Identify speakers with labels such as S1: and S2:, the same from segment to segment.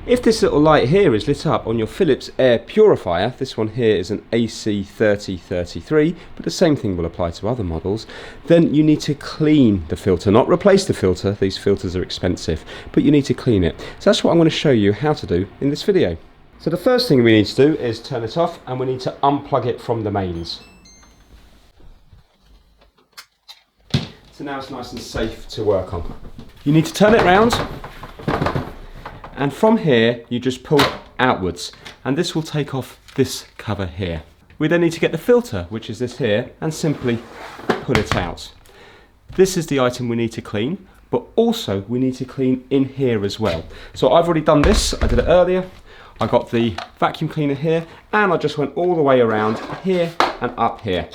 S1: If this little light here is lit up on your Philips Air Purifier, this one here is an AC3033, but the same thing will apply to other models, then you need to clean the filter, not replace the filter. These filters are expensive, but you need to clean it. So that's what I'm going to show you how to do in this video. So the first thing we need to do is turn it off, and we need to unplug it from the mains. So now it's nice and safe to work on. You need to turn it round, and from here you just pull outwards, and this will take off this cover here. We then need to get the filter, which is this here, and simply pull it out. This is the item we need to clean, but also we need to clean in here as well. So I've already done this, I did it earlier. I got the vacuum cleaner here, and I just went all the way around here and up here.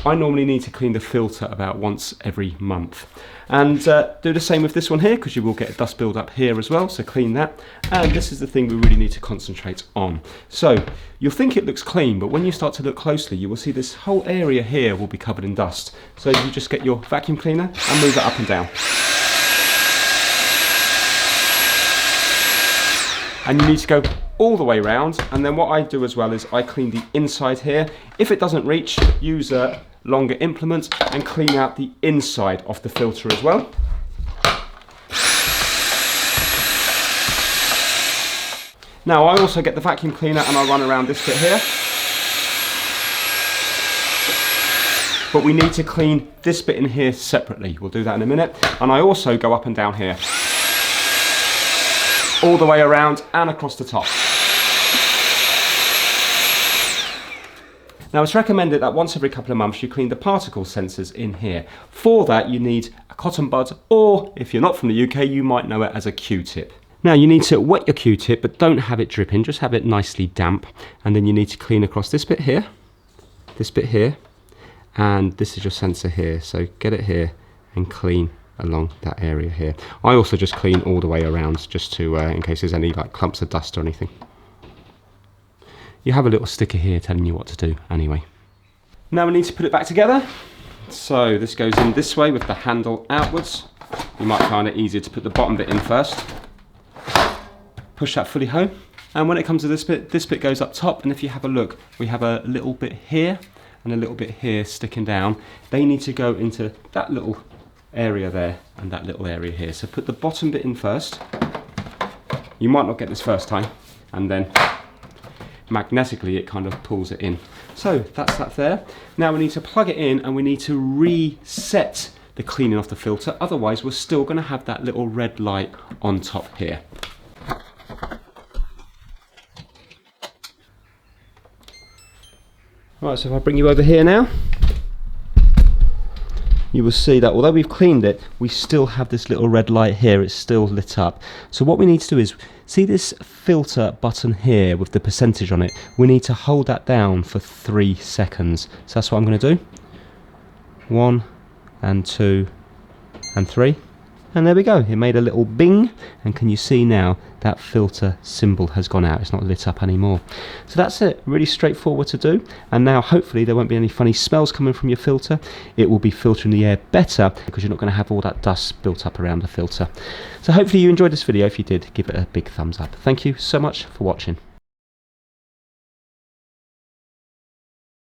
S1: I normally need to clean the filter about once every month. And do the same with this one here, because you will get a dust build up here as well, so clean that. And this is the thing we really need to concentrate on. So you'll think it looks clean, but when you start to look closely, you will see this whole area here will be covered in dust. So you just get your vacuum cleaner and move it up and down. And you need to go all the way around, and then what I do as well is I clean the inside here. If it doesn't reach, use a longer implement and clean out the inside of the filter as well. Now I also get the vacuum cleaner and I run around this bit here. But we need to clean this bit in here separately. We'll do that in a minute. And I also go up and down here, all the way around and across the top. Now it's recommended that once every couple of months you clean the particle sensors in here. For that you need a cotton bud, or if you're not from the UK you might know it as a Q-tip. Now you need to wet your Q-tip, but don't have it dripping, just have it nicely damp. And then you need to clean across this bit here, and this is your sensor here. So get it here and clean along that area here. I also just clean all the way around, just to in case there's any like clumps of dust or anything. You have a little sticker here telling you what to do anyway. Now we need to put it back together. So this goes in this way with the handle outwards. You might find it easier to put the bottom bit in first. Push that fully home. And when it comes to this bit goes up top, and if you have a look, we have a little bit here and a little bit here sticking down. They need to go into that little area there and that little area here. So put the bottom bit in first. You might not get this first time, and then magnetically it kind of pulls it in. So that's that there. Now we need to plug it in, and we need to reset the cleaning off the filter, otherwise we're still going to have that little red light on top here. Right, so if I bring you over here now, you will see that although we've cleaned it, we still have this little red light here. It's still lit up. So what we need to do is, see this filter button here with the percentage on it? We need to hold that down for 3 seconds. So that's what I'm going to do. 1 and 2 and 3. And there we go. It made a little bing. And can you see now that filter symbol has gone out? It's not lit up anymore. So that's it. Really straightforward to do. And now hopefully there won't be any funny smells coming from your filter. It will be filtering the air better because you're not going to have all that dust built up around the filter. So hopefully you enjoyed this video. If you did, give it a big thumbs up. Thank you so much for watching.